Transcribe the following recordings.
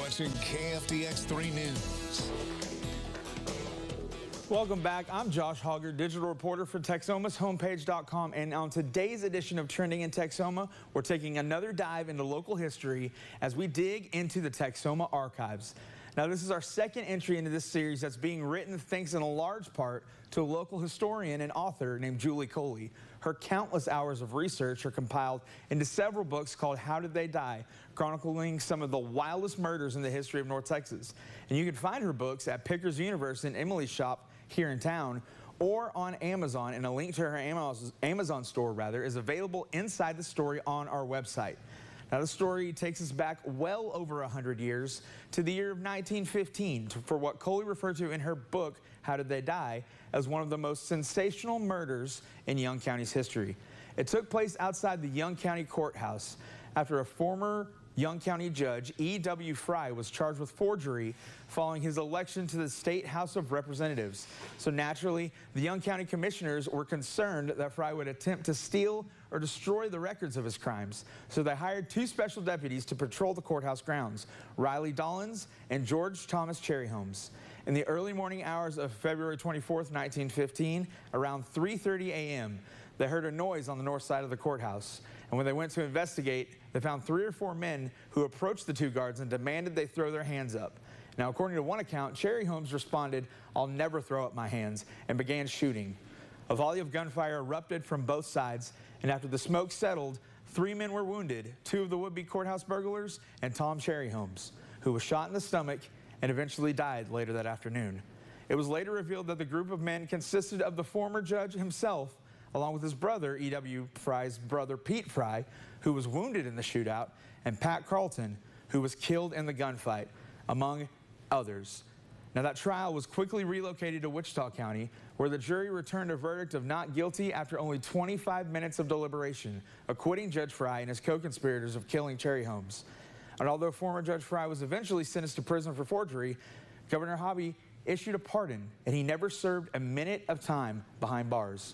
watching KFDX 3 News. Welcome back. I'm Josh Hogger, digital reporter for Texomashomepage.com. And on today's edition of Trending in Texoma, we're taking another dive into local history as we dig into the Texoma archives. Now, this is our second entry into this series that's being written thanks in a large part to a local historian and author named Julie Coley. Her countless hours of research are compiled into several books called How Did They Die?, chronicling some of the wildest murders in the history of North Texas. And you can find her books at Pickers Universe in Emily's shop here in town, or on Amazon, and a link to her Amazon store is available inside the story on our website. Now, the story takes us back well over 100 years to the year of 1915 for what Coley referred to in her book, How Did They Die?, as one of the most sensational murders in Young County's history. It took place outside the Young County Courthouse after a former Young County Judge E.W. Fry was charged with forgery following his election to the State House of Representatives. So naturally, the Young County Commissioners were concerned that Fry would attempt to steal or destroy the records of his crimes. So they hired two special deputies to patrol the courthouse grounds, Riley Dollins and George Thomas Cherryholmes. In the early morning hours of February 24th, 1915, around 3:30 a.m., they heard a noise on the north side of the courthouse. And when they went to investigate, they found 3 or 4 men who approached the two guards and demanded they throw their hands up. Now, according to one account, Cherryholmes responded, "I'll never throw up my hands," and began shooting. A volley of gunfire erupted from both sides, and after the smoke settled, 3 men were wounded, 2 of the would-be courthouse burglars and Tom Cherryholmes, who was shot in the stomach and eventually died later that afternoon. It was later revealed that the group of men consisted of the former judge himself, along with his brother, E.W. Fry's brother, Pete Fry, who was wounded in the shootout, and Pat Carlton, who was killed in the gunfight, among others. Now, that trial was quickly relocated to Wichita County, where the jury returned a verdict of not guilty after only 25 minutes of deliberation, acquitting Judge Fry and his co-conspirators of killing Cherryholmes. And although former Judge Fry was eventually sentenced to prison for forgery, Governor Hobby issued a pardon, and he never served a minute of time behind bars.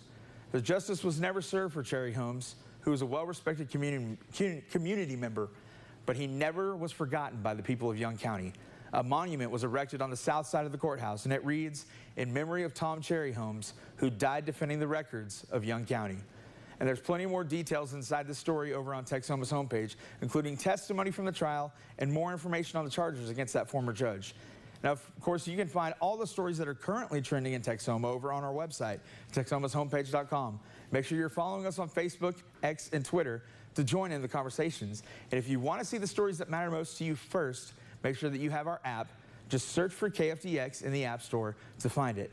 The justice was never served for Cherryholmes, who was a well-respected community member, but he never was forgotten by the people of Young County. A monument was erected on the south side of the courthouse, and it reads, "In memory of Tom Cherryholmes, who died defending the records of Young County." And there's plenty more details inside the story over on Texoma's homepage, including testimony from the trial and more information on the charges against that former judge. Now, of course, you can find all the stories that are currently trending in Texoma over on our website, Texomashomepage.com. Make sure you're following us on Facebook, X, and Twitter to join in the conversations. And if you want to see the stories that matter most to you first, make sure that you have our app. Just search for KFDX in the App Store to find it.